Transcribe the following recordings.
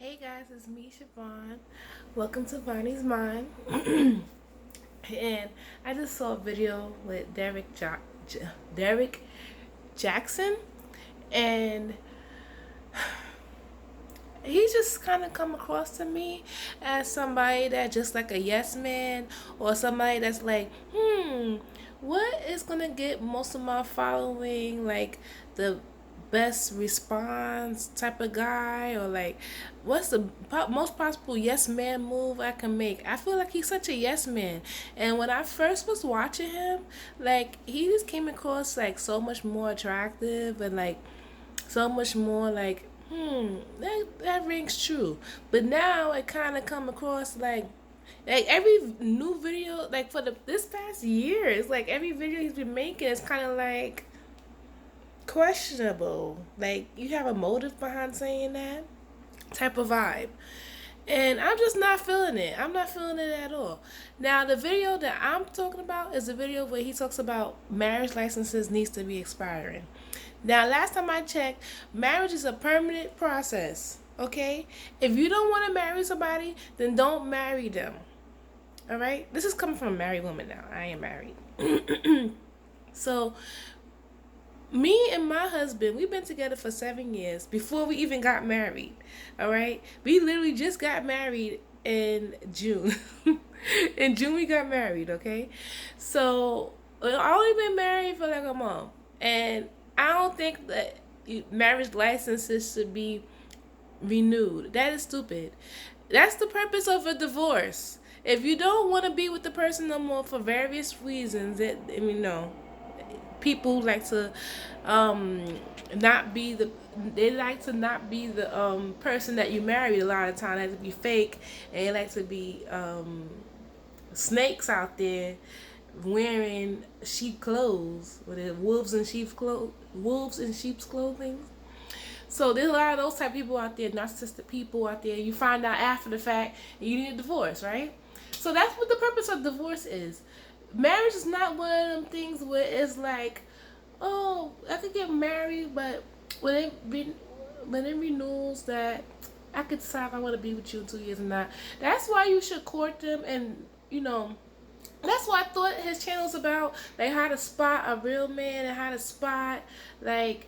Hey guys, it's me, Siobhan. Welcome to Bonnie's Mind. And I just saw a video with Derrick Jaxn, and he just kind of come across to me as somebody that just like a yes man, or somebody that's like, what is gonna get most of my following, like the best response type of guy, or like what's the most possible yes man move I can make. I feel like he's such a yes man, and when I first was watching him, like he just came across like so much more attractive, and like so much more like that rings true. But now it kind of come across like every new video, like for this past year, it's like every video he's been making is kind of like questionable. Like you have a motive behind saying that type of vibe. And I'm just not feeling it. I'm not feeling it at all. Now, the video that I'm talking about is a video where he talks about marriage licenses needs to be expiring. Now, last time I checked, marriage is a permanent process. Okay? If you don't want to marry somebody, then don't marry them. All right? This is coming from a married woman now. I am married. So, me and my husband, we've been together for 7 years before we even got married. All right? We literally just got married in June. In June, we got married, okay? So, I only been married for like a month. And I don't think that marriage licenses should be renewed. That is stupid. That's the purpose of a divorce. If you don't want to be with the person no more for various reasons, no, people like to not be the they like to not be the person that you married. A lot of time they like to be fake, and they like to be snakes out there wearing sheep clothes, with wolves in sheep's clothing. So there's a lot of those type of people out there, narcissistic people out there. You find out after the fact and you need a divorce, right? So that's what the purpose of divorce is. Marriage is not one of them things where it's like, oh, I could get married, but when it renews, that I could decide if I want to be with you in 2 years or not. That's why you should court them, and that's what I thought his channel was about, like how to spot a real man, and how to spot like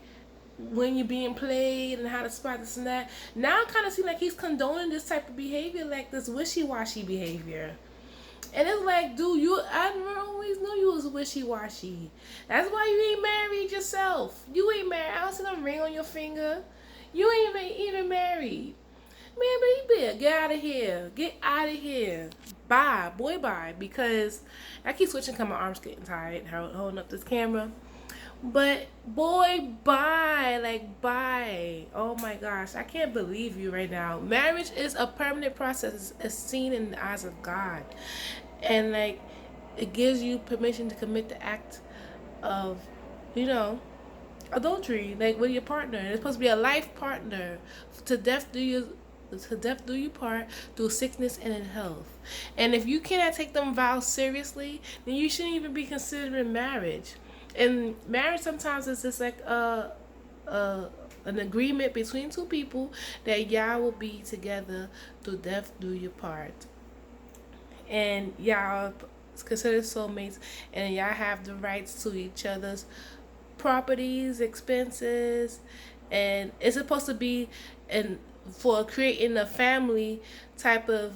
when you're being played, and how to spot this and that. Now I kind of see like he's condoning this type of behavior, like this wishy-washy behavior. And it's like, dude, I always knew you was wishy-washy. That's why you ain't married yourself. You ain't married. I don't see no ring on your finger. You ain't even married. Man, but you better get out of here. Get out of here. Bye. Boy, bye. Because I keep switching because my arm's getting tired holding up this camera. But boy, bye. Like, bye. Oh my gosh. I can't believe you right now. Marriage is a permanent process. It's seen in the eyes of God. And like, it gives you permission to commit the act of, you know, adultery, like with your partner. It's supposed to be a life partner. To death do you part, through sickness and in health. And if you cannot take them vows seriously, then you shouldn't even be considering marriage. And marriage sometimes is just like an agreement between two people that y'all will be together through death do you part. And y'all considered soulmates, and y'all have the rights to each other's properties, expenses, and it's supposed to be and for creating a family type of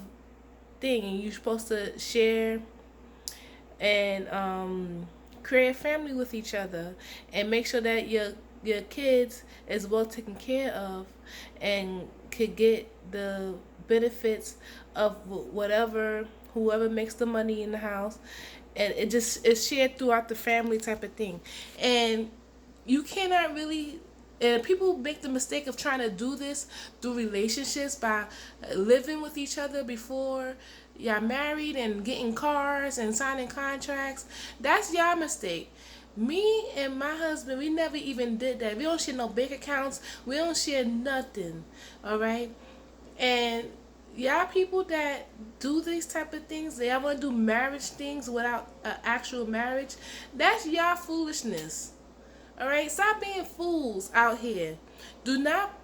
thing, and you're supposed to share and create a family with each other, and make sure that your kids is well taken care of, and could get the benefits of whoever makes the money in the house, and it's shared throughout the family type of thing. And you cannot really, and people make the mistake of trying to do this through relationships by living with each other before y'all married, and getting cars and signing contracts. That's y'all mistake. Me and my husband, we never even did that. We don't share no bank accounts. We don't share nothing. All right. And y'all people that do these type of things, they want to do marriage things without actual marriage. That's y'all foolishness. All right, stop being fools out here. Do not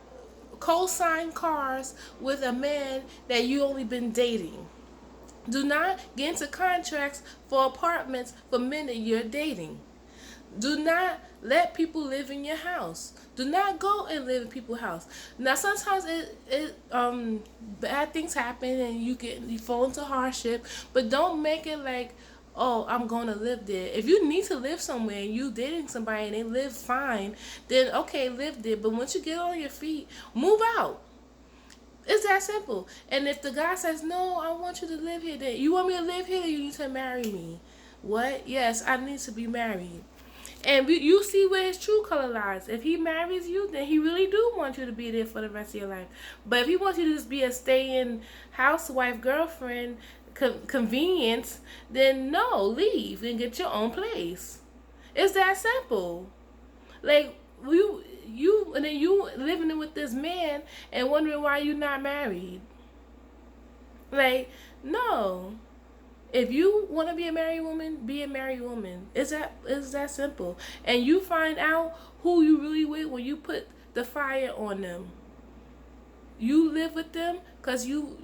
co-sign cars with a man that you only been dating. Do not get into contracts for apartments for men that you're dating. Do not let people live in your house. Do not go and live in people's house. Now sometimes bad things happen and you fall into hardship, but don't make it like, oh, I'm gonna live there. If you need to live somewhere and you dating somebody and they live fine, then okay, live there. But once you get on your feet, move out. It's that simple. And if the guy says, no, I want you to live here, then you want me to live here, you need to marry me. What? Yes, I need to be married. And you see where his true color lies. If he marries you, then he really do want you to be there for the rest of your life. But if he wants you to just be a stay-in housewife, girlfriend, convenience, then no, leave and get your own place. It's that simple. Like, and then you living with this man and wondering why you not married. Like, no. If you want to be a married woman, be a married woman. It's that simple. And you find out who you really with when you put the fire on them. You live with them because you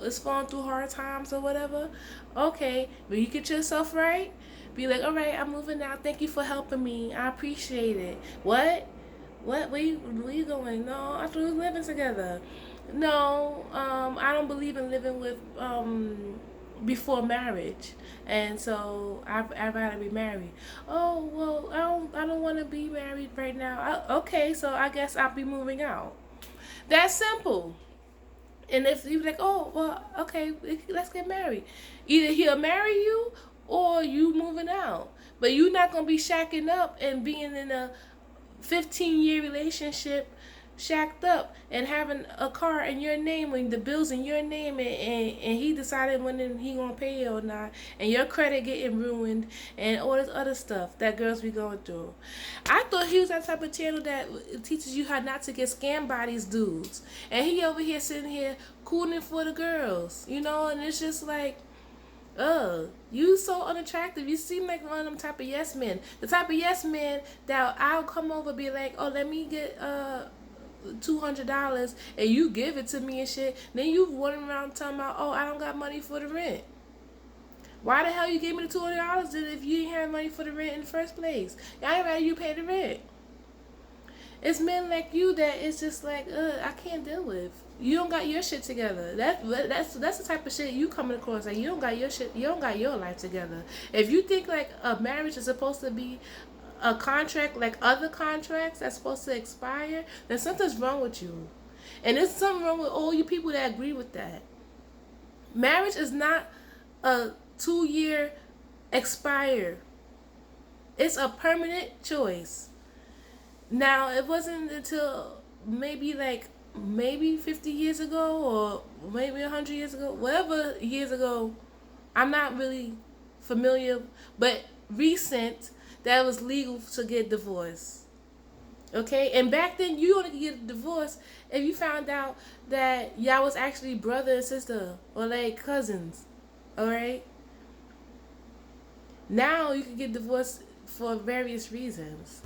is going through hard times or whatever. Okay, but you get yourself right. Be like, all right, I'm moving out. Thank you for helping me. I appreciate it. What? Where you going? No, I thought we was living together. No, I don't believe in living with before marriage, and so I'd rather be married. Oh well, I don't want to be married right now. Okay, so I guess I'll be moving out. That's simple. And if you're like, oh well, okay, let's get married. Either he'll marry you or you moving out. But you're not gonna be shacking up and being in a 15-year relationship shacked up and having a car in your name when the bill's in your name and he decided when he gonna pay you or not, and your credit getting ruined and all this other stuff that girls be going through. I thought he was that type of channel that teaches you how not to get scammed by these dudes, and he over here sitting here cooning for the girls, and it's just like, you so unattractive. You seem like one of them type of yes men. The type of yes men that I'll come over and be like, oh, let me get $200 and you give it to me and shit. Then you running around talking about, oh, I don't got money for the rent. Why the hell you gave me the $200 then if you didn't have money for the rent in the first place? I'd rather you pay the rent. It's men like you that it's just like, I can't deal with. You don't got your shit together. That's the type of shit you coming across. Like, you don't got your shit. You don't got your life together. If you think like a marriage is supposed to be a contract like other contracts that's supposed to expire, then something's wrong with you. And there's something wrong with all you people that agree with that. Marriage is not a 2-year expire. It's a permanent choice. Now, it wasn't until maybe 50 years ago or maybe 100 years ago, whatever years ago, I'm not really familiar, but recent, that it was legal to get divorced. Okay? And back then, you only could get a divorce if you found out that y'all was actually brother and sister or like cousins. Alright? Now, you can get divorced for various reasons.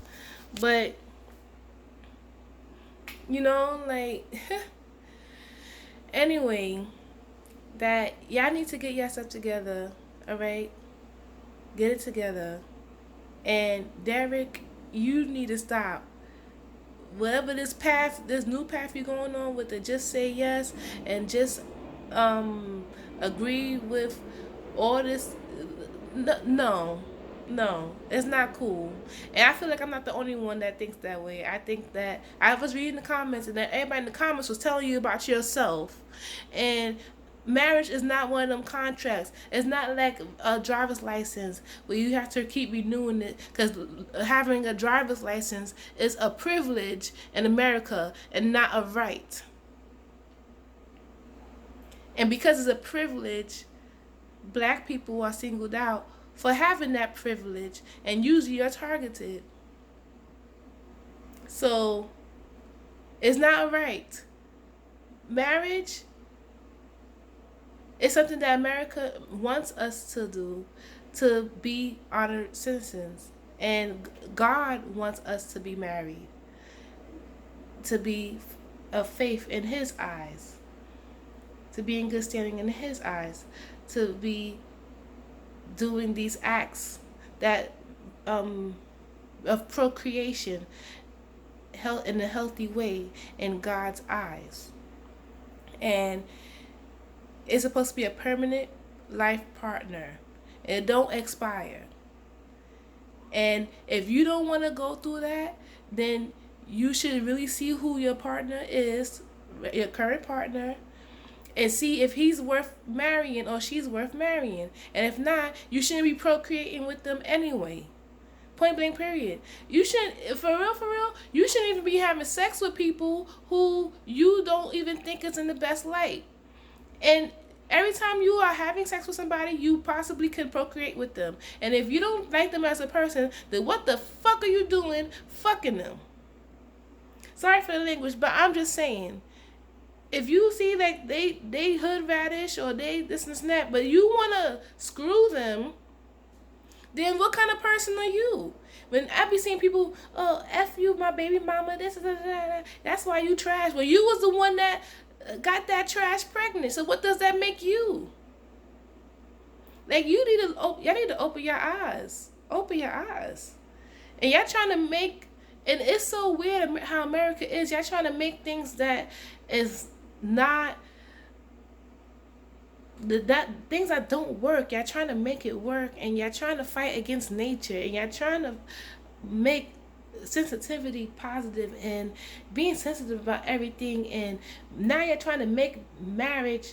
But anyway, that y'all need to get yourself together, alright? Get it together. And Derrick, you need to stop. Whatever this new path you're going on with, it, just say yes and just agree with all this. No, it's not cool. And I feel like I'm not the only one that thinks that way. I think that I was reading the comments and that everybody in the comments was telling you about yourself. And marriage is not one of them contracts. It's not like a driver's license where you have to keep renewing it, because having a driver's license is a privilege in America and not a right. And because it's a privilege, black people are singled out for having that privilege, and usually you're targeted. So, it's not right. Marriage is something that America wants us to do, to be honored citizens. And God wants us to be married, to be of faith in his eyes, to be in good standing in his eyes, to be doing these acts that of procreation in a healthy way in God's eyes. And it's supposed to be a permanent life partner. It don't expire. And if you don't want to go through that, then you should really see who your partner is, your current partner, and see if he's worth marrying or she's worth marrying. And if not, you shouldn't be procreating with them anyway. Point blank period. You shouldn't, for real, you shouldn't even be having sex with people who you don't even think is in the best light. And every time you are having sex with somebody, you possibly could procreate with them. And if you don't like them as a person, then what the fuck are you doing fucking them? Sorry for the language, but I'm just saying, if you see that they hood radish or they this and that, but you want to screw them, then what kind of person are you? When I be seeing people, oh, F you, my baby mama, this, that's why you trash. Well, you was the one that got that trash pregnant. So what does that make you? Like, y'all need to open your eyes. Open your eyes. And y'all trying to make, and it's so weird how America is. Y'all trying to make things that is not, things that don't work, y'all trying to make it work, and y'all trying to fight against nature, and y'all trying to make sensitivity positive and being sensitive about everything, and now you're trying to make marriage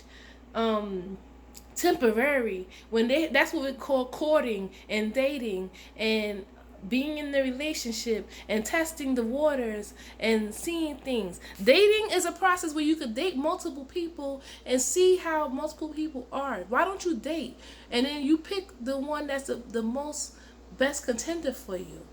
temporary when that's what we call courting and dating and being in the relationship and testing the waters and seeing things. Dating is a process where you could date multiple people and see how multiple people are. Why don't you date? And then you pick the one that's the most best contender for you.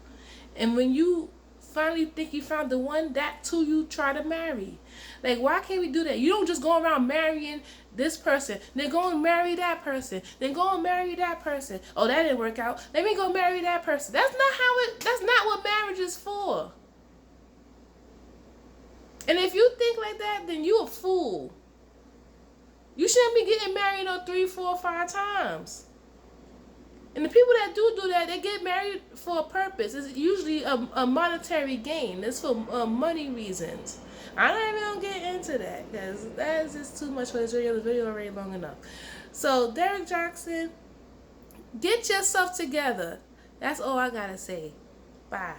And when you finally think you found the one, that too you try to marry. Like, why can't we do that? You don't just go around marrying this person, then go and marry that person, then go and marry that person. Oh, that didn't work out. Let me go marry that person. That's not what marriage is for. And if you think like that, then you a fool. You shouldn't be getting married 3, 4, 5 times. And the people that do that, they get married for a purpose. It's usually a monetary gain. It's for money reasons. I'm not even going to get into that because that is just too much for this video. The video already long enough. So, Derrick Jaxn, get yourself together. That's all I got to say. Bye.